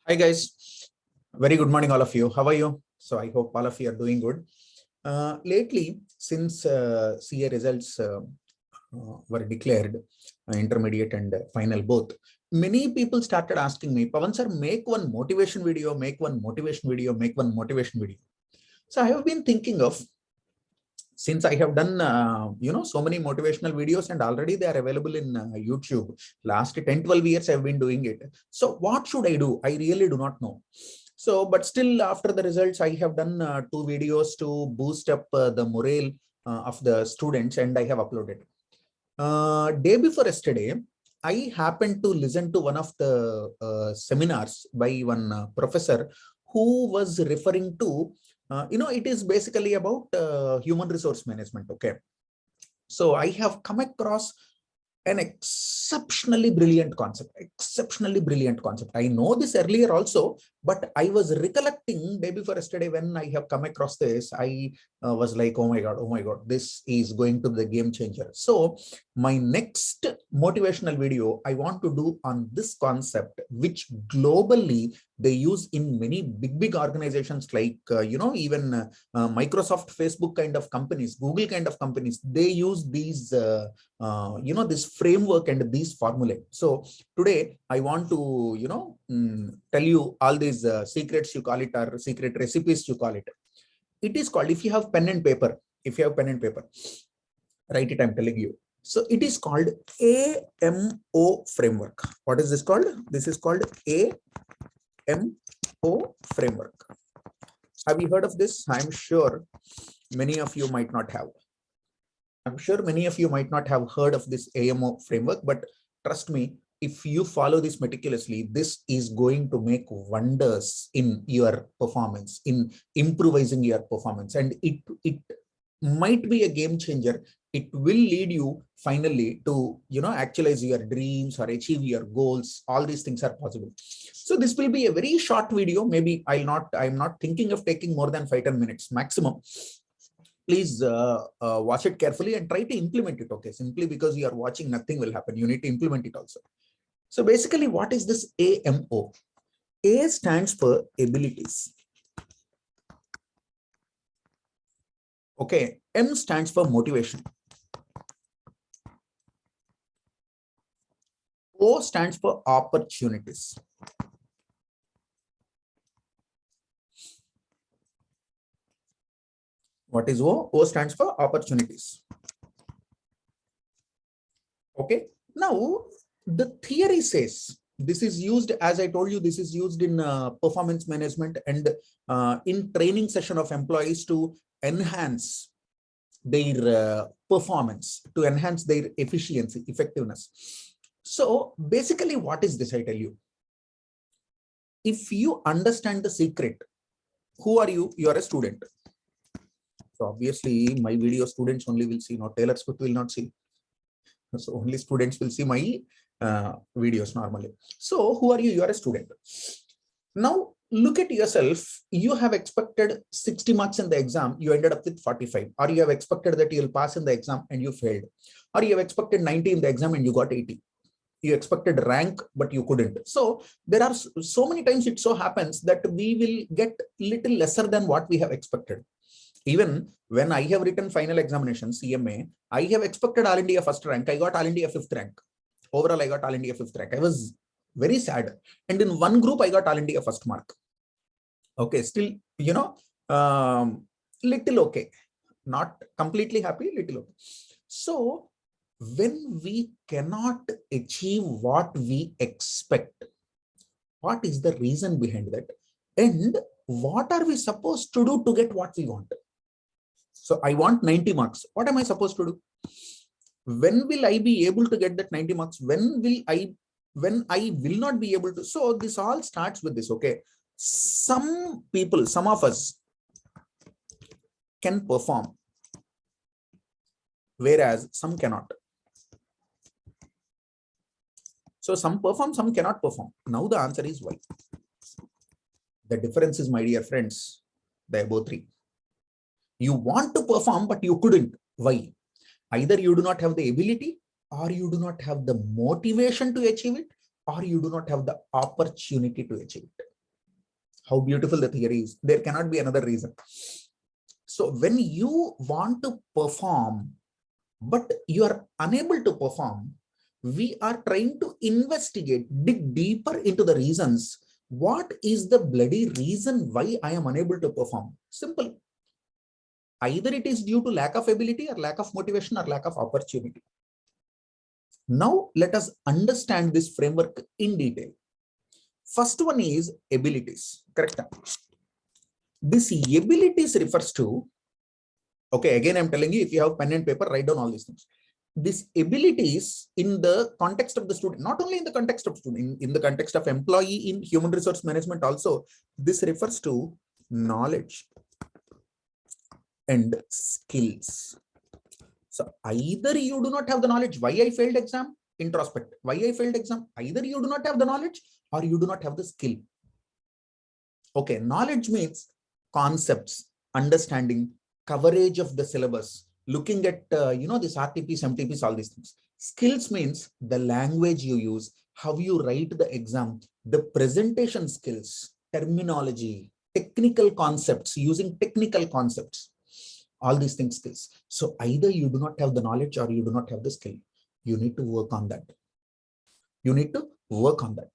Hi guys, very good morning all of you. How are you? So I hope all of you are doing good. Lately, since CA results were declared, intermediate and final both, many people started asking me, Pavan sir, make one motivation video, make one motivation video, make one motivation video. So I have been thinking of, since I have done, so many motivational videos and already they are available in YouTube. Last 10, 12 years I've been doing it. So what should I do? I really do not know. So, but still after the results, I have done 2 videos to boost up the morale of the students and I have uploaded. Day before yesterday, I happened to listen to one of the seminars by one professor who was referring to it is basically about human resource management. Okay. So I have come across an exceptionally brilliant concept. I know this earlier also, but I was recollecting day before yesterday when I have come across this. I was like, oh my God, this is going to be the game changer. So my next motivational video I want to do on this concept, which globally they use in many big organizations like, even Microsoft, Facebook kind of companies, Google kind of companies, they use these, this framework and these formulae. So today I want to, tell you all these secrets, you call it, or secret recipes, you call it. It is called, if you have pen and paper, write it, I'm telling you. So it is called AMO framework. What is this called? This is called AMO framework. Have you heard of this? I'm sure many of you might not have. Heard of this AMO framework, but trust me, if you follow this meticulously, this is going to make wonders in your performance, in improvising your performance, and it might be a game changer. It will lead you finally to, actualize your dreams or achieve your goals. All these things are possible. So this will be a very short video. Maybe I'm not thinking of taking more than 5-10 minutes maximum. Please watch it carefully and try to implement it. Okay, simply because you are watching, nothing will happen. You need to implement it also. So basically, what is this AMO? A stands for abilities. Okay, M stands for motivation. O stands for opportunities. What is O? O stands for opportunities. Okay. Now, the theory says this is used, as I told you, this is used in performance management and in training session of employees to enhance their performance, to enhance their efficiency, effectiveness. So basically, what is this? I tell you, if you understand the secret, who are you? You are a student. So obviously, my video students only will see, not Taylor Swift will not see. So only students will see my videos normally. So who are you? You are a student. Now look at yourself. You have expected 60 marks in the exam. You ended up with 45. Or you have expected that you'll pass in the exam and you failed. Or you have expected 90 in the exam and you got 80. You expected rank, but you couldn't. So there are so many times it so happens that we will get little lesser than what we have expected. Even when I have written final examination, CMA, I have expected All India first rank. I got All India 5th rank. Overall, I got All India 5th rank. I was very sad. And in one group, I got All India first mark. Okay, still, little okay. Not completely happy, little okay. So when we cannot achieve what we expect, what is the reason behind that? And what are we supposed to do to get what we want? So I want 90 marks. What am I supposed to do? When will I be able to get that 90 marks? When I will not be able to? So this all starts with this. Okay. Some people, some of us can perform, whereas some cannot. So some perform, some cannot perform. Now the answer is why. The difference is, my dear friends, the above three. You want to perform, but you couldn't. Why? Either you do not have the ability, or you do not have the motivation to achieve it, or you do not have the opportunity to achieve it. How beautiful the theory is. There cannot be another reason. So when you want to perform, but you are unable to perform, we are trying to investigate, dig deeper into the reasons. What is the bloody reason why I am unable to perform? Simple. Either it is due to lack of ability or lack of motivation or lack of opportunity. Now, let us understand this framework in detail. First one is abilities, correct? This abilities refers to, okay, again, I'm telling you, if you have pen and paper, write down all these things. This abilities in the context of the student, not only in the context of student, in the context of employee in human resource management also, this refers to knowledge and skills. So either you do not have the knowledge, why I failed exam, introspect, why I failed exam, either you do not have the knowledge or you do not have the skill. Okay, knowledge means concepts, understanding, coverage of the syllabus, looking at, this RTPs, MTPs, all these things. Skills means the language you use, how you write the exam, the presentation skills, terminology, technical concepts, using technical concepts, all these things skills. So either you do not have the knowledge or you do not have the skill. You need to work on that. You need to work on that.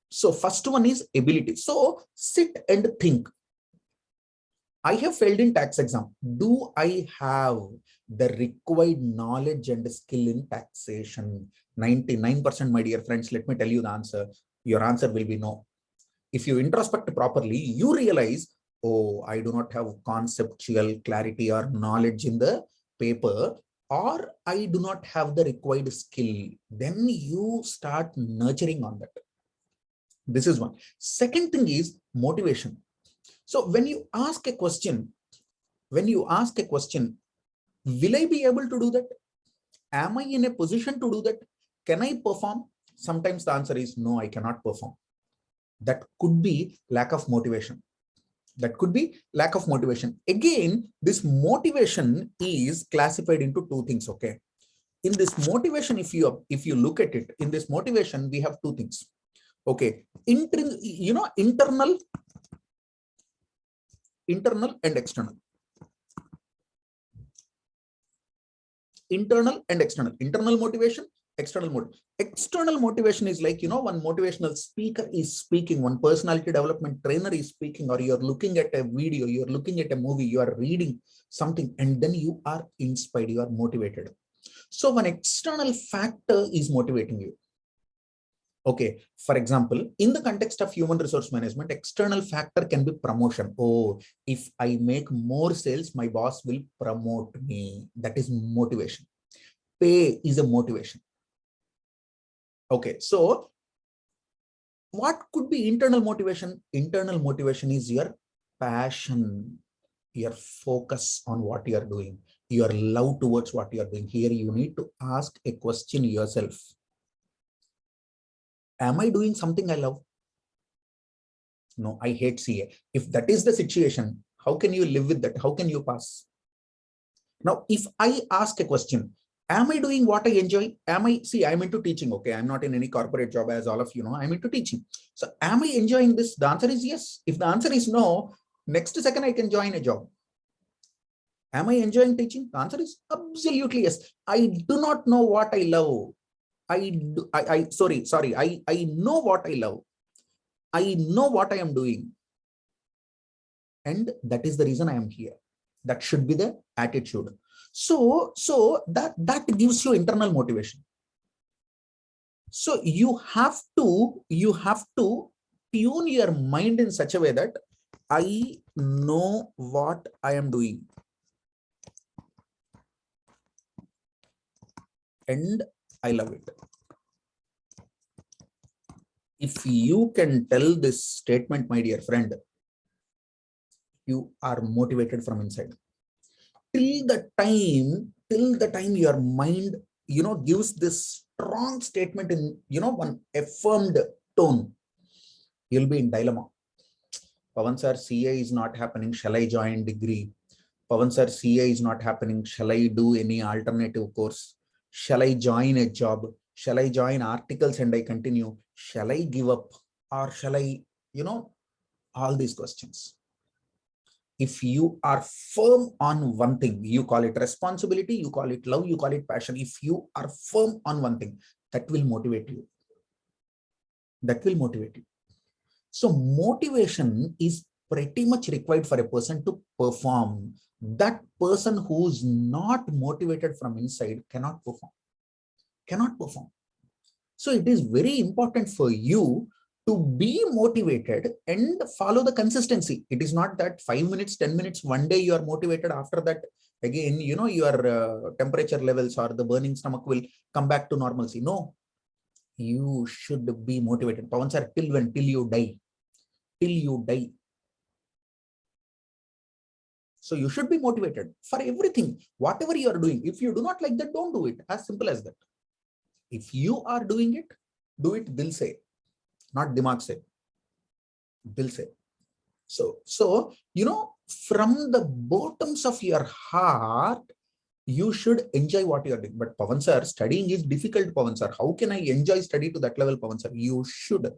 So first one is ability. So sit and think. I have failed in tax exam. Do I have the required knowledge and skill in taxation? 99%, my dear friends, let me tell you the answer. Your answer will be no. If you introspect properly, you realize, oh, I do not have conceptual clarity or knowledge in the paper, or I do not have the required skill. Then you start nurturing on that. This is one. Second thing is motivation. So when you ask a question, will I be able to do that? Am I in a position to do that? Can I perform? Sometimes the answer is no, I cannot perform. That could be lack of motivation. That could be lack of motivation. Again, this motivation is classified into two things. Okay. In this motivation, if you look at it, in this motivation, we have two things. Okay. Internal and external. Internal and external. Internal motivation, external motivation. External motivation is like, one motivational speaker is speaking, one personality development trainer is speaking, or you're looking at a video, you're looking at a movie, you are reading something, and then you are inspired, you are motivated. So one external factor is motivating you. Okay, for example, in the context of human resource management, external factor can be promotion. Oh, if I make more sales, my boss will promote me. That is motivation. Pay is a motivation. Okay, so what could be internal motivation? Internal motivation is your passion, your focus on what you are doing, your love towards what you are doing. Here you need to ask a question yourself. Am I doing something I love? No, I hate CA. If that is the situation, how can you live with that? How can you pass? Now, if I ask a question, am I doing what I enjoy? I'm into teaching. Okay, I'm not in any corporate job, as all of you know. I'm into teaching. So am I enjoying this? The answer is yes. If the answer is no, next second I can join a job. Am I enjoying teaching? The answer is absolutely yes. I do not know what I love. I know what I love. I know what I am doing. And that is the reason I am here. That should be the attitude. So that gives you internal motivation. So you have to tune your mind in such a way that I know what I am doing. And I love it. If you can tell this statement, my dear friend, you are motivated from inside. Till the time your mind, gives this strong statement in, one affirmed tone, you'll be in dilemma. Pavan sir, CA is not happening. Shall I join degree? Pavan sir, CA is not happening. Shall I do any alternative course? Shall I join a job? Shall I join articles and I continue? Shall I give up? Or shall I, All these questions. If you are firm on one thing, you call it responsibility, you call it love, you call it passion. If you are firm on one thing, that will motivate you. That will motivate you. So motivation is pretty much required for a person to perform. That person who's not motivated from inside cannot perform. Cannot perform. So it is very important for you to be motivated and follow the consistency. It is not that 5 minutes, 10 minutes, one day you are motivated. After that, again, you know, your temperature levels or the burning stomach will come back to normalcy. No, you should be motivated. Pavan sir, till when? Till you die. Till you die. So you should be motivated for everything, whatever you are doing. If you do not like that, don't do it. As simple as that. If you are doing it, do it dil se, not dimag se. Dil se. So, you know, from the bottoms of your heart, you should enjoy what you are doing. But Pavan sir, studying is difficult, Pavan sir. How can I enjoy study to that level, Pavan sir? You should.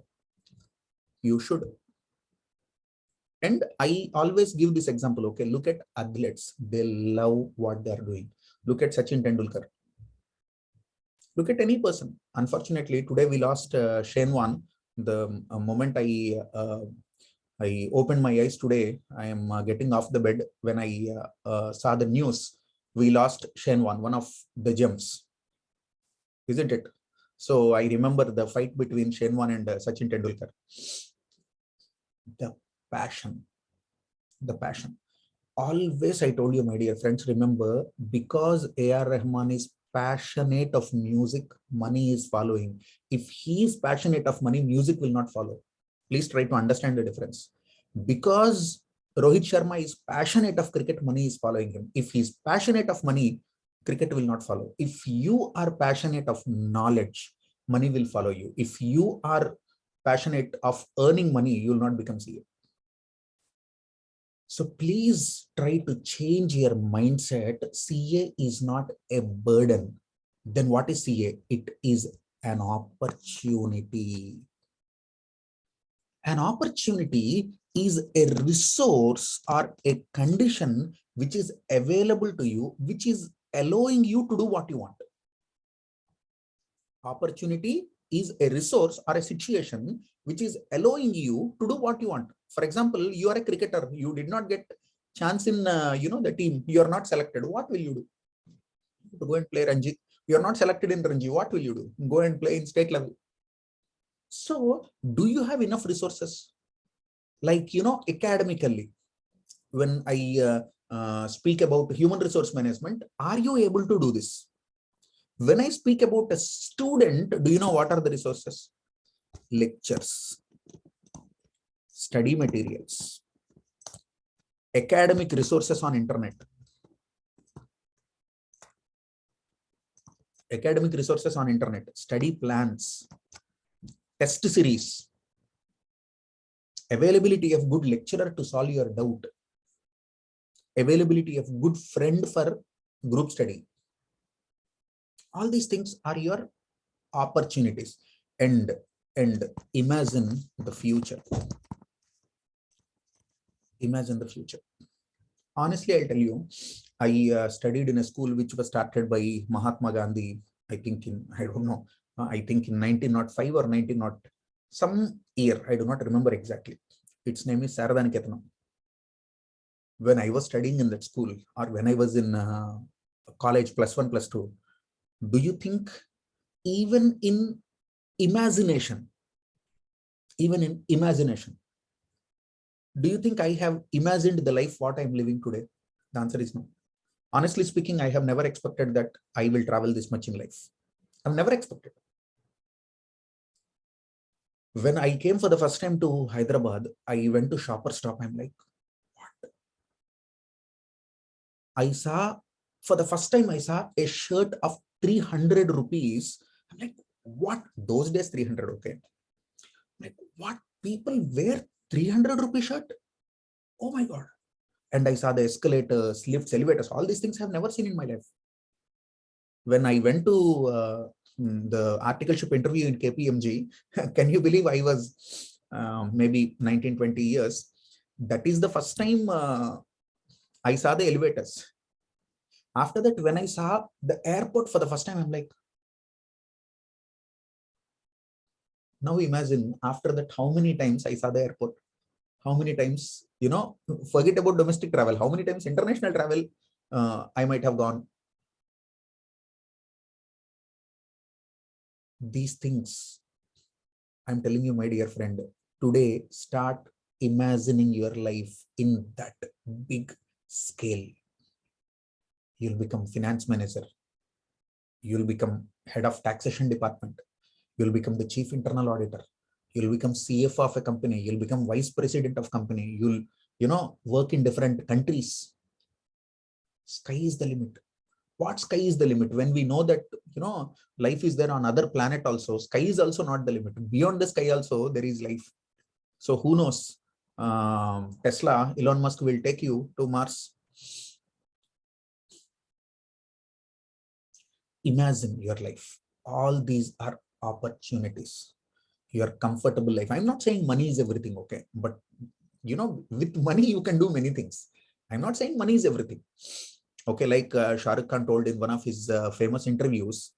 You should. And I always give this example. Okay, look at athletes. They love what they are doing. Look at Sachin Tendulkar. Look at any person. Unfortunately, today we lost Shane Wan. The moment I opened my eyes today, I am getting off the bed. When I saw the news, we lost Shane Wan, one of the gems, isn't it? So I remember the fight between Shane Wan and Sachin Tendulkar. The passion. Always, I told you, my dear friends, remember, because A.R. Rahman is passionate of music, money is following. If he is passionate of money, music will not follow. Please try to understand the difference. Because Rohit Sharma is passionate of cricket, money is following him. If he is passionate of money, cricket will not follow. If you are passionate of knowledge, money will follow you. If you are passionate of earning money, you will not become CA. So please try to change your mindset. CA is not a burden. Then what is CA? It is an opportunity. An opportunity is a resource or a condition which is available to you, which is allowing you to do what you want. Opportunity is a resource or a situation which is allowing you to do what you want. For example, you are a cricketer. You did not get chance in the team. You are not selected. What will you do? To go and play Ranji. You are not selected in Ranji. What will you do? Go and play in state level. So, do you have enough resources? Like, academically, when I speak about human resource management, are you able to do this? When I speak about a student, do you know what are the resources? Lectures, study materials, academic resources on internet, study plans, test series, availability of good lecturer to solve your doubt, availability of good friend for group study. All these things are your opportunities. And imagine the future. Imagine the future. Honestly, I'll tell you, I studied in a school which was started by Mahatma Gandhi, I think in 1905 or 1900, some year, I do not remember exactly. Its name is Sarada Niketanam. When I was studying in that school, or when I was in college, +1, +2, do you think even in imagination, do you think I have imagined the life what I'm living today? The answer is no. Honestly speaking, I have never expected that I will travel this much in life. I've never expected. When I came for the first time to Hyderabad, I went to Shopper Stop. I'm like, what? For the first time, I saw a shirt of 300 rupees. I'm like, what? Those days, 300, okay. Like, what? People wear 300 rupee shirt? Oh my God. And I saw the escalators, lifts, elevators, all these things I've never seen in my life. When I went to the articleship interview in KPMG, can you believe I was maybe 19, 20 years. That is the first time I saw the elevators. After that, when I saw the airport for the first time, I'm like, now imagine after that, how many times I saw the airport, how many times, forget about domestic travel, how many times international travel I might have gone. These things, I'm telling you, my dear friend, today start imagining your life in that big scale. You'll become finance manager. You'll become head of taxation department. You'll become the chief internal auditor. You'll become CFO of a company. You'll become vice president of company. You'll, work in different countries. Sky is the limit. What sky is the limit? When we know that, life is there on other planet also, sky is also not the limit. Beyond the sky also, there is life. So who knows? Tesla, Elon Musk will take you to Mars. Imagine your life. All these are opportunities. Your comfortable life. I'm not saying money is everything, okay? But, with money, you can do many things. I'm not saying money is everything. Okay, like Shah Rukh Khan told in one of his famous interviews.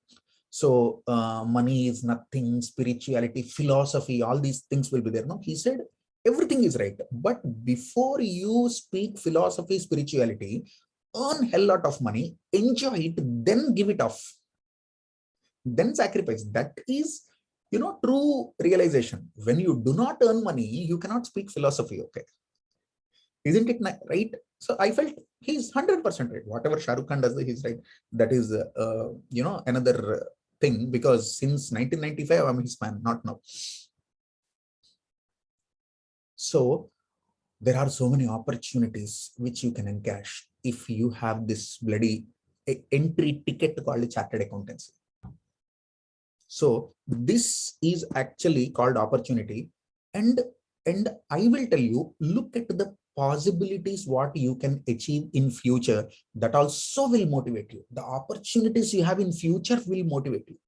So money is nothing, spirituality, philosophy, all these things will be there. No, he said everything is right. But before you speak philosophy, spirituality, earn hell lot of money, enjoy it, then give it off. Then sacrifice. That is, true realization. When you do not earn money, you cannot speak philosophy, okay? Isn't it right? So I felt he's 100% right. Whatever Shah Rukh Khan does, he's right. That is, another thing, because since 1995, I'm his fan, not now. So there are so many opportunities which you can encash if you have this bloody entry ticket called chartered accountancy. So this is actually called opportunity. And I will tell you, look at the possibilities what you can achieve in future. That also will motivate you. The opportunities you have in future will motivate you.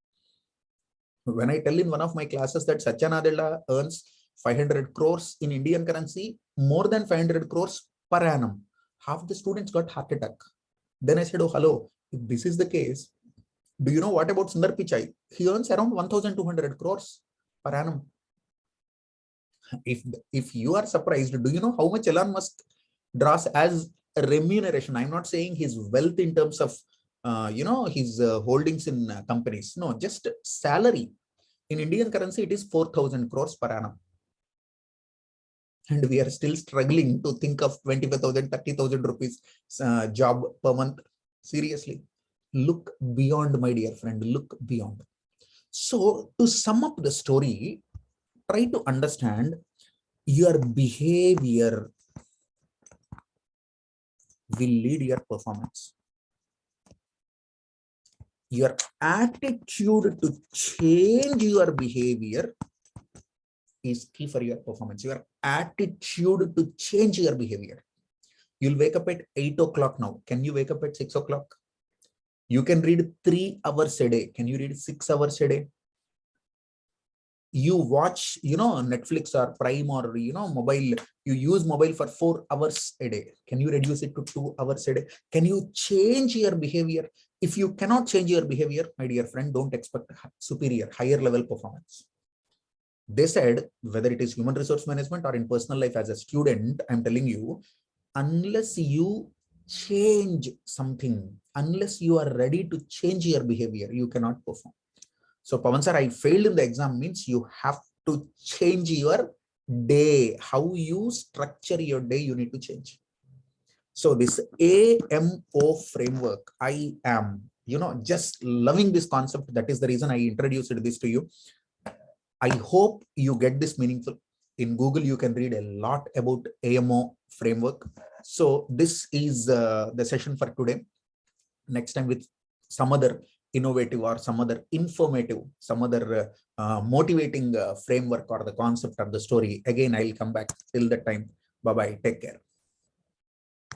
When I tell in one of my classes that Satya Nadella earns 500 crores in Indian currency, more than 500 crores per annum, half the students got heart attack. Then I said, oh, hello, if this is the case, do you know what about Sundar Pichai? He earns around 1,200 crores per annum. If you are surprised, do you know how much Elon Musk draws as a remuneration? I'm not saying his wealth in terms of, his holdings in companies. No, just salary. In Indian currency, it is 4,000 crores per annum. And we are still struggling to think of 25,000, 30,000 rupees job per month. Seriously, look beyond, my dear friend, look beyond. So to sum up the story, try to understand your behavior will lead your performance. Your attitude to change your behavior is key for your performance. Your attitude to change your behavior. You'll wake up at 8 o'clock now. Can you wake up at 6 o'clock? You can read 3 hours a day. Can you read 6 hours a day? You watch, Netflix or Prime or, mobile, you use mobile for 4 hours a day. Can you reduce it to 2 hours a day? Can you change your behavior? If you cannot change your behavior, my dear friend, don't expect superior, higher level performance. They said, whether it is human resource management or in personal life as a student, I'm telling you, unless you change something, unless you are ready to change your behavior, you cannot perform. So Pavan sir, I failed in the exam means you have to change your day. How you structure your day, you need to change. So this AMO framework, I am, just loving this concept. That is the reason I introduced this to you. I hope you get this meaningful. In Google, you can read a lot about AMO framework. So this is the session for today. Next time with some other innovative or some other informative, some other motivating framework or the concept of the story. Again, I'll come back. Till that time, bye-bye. Take care.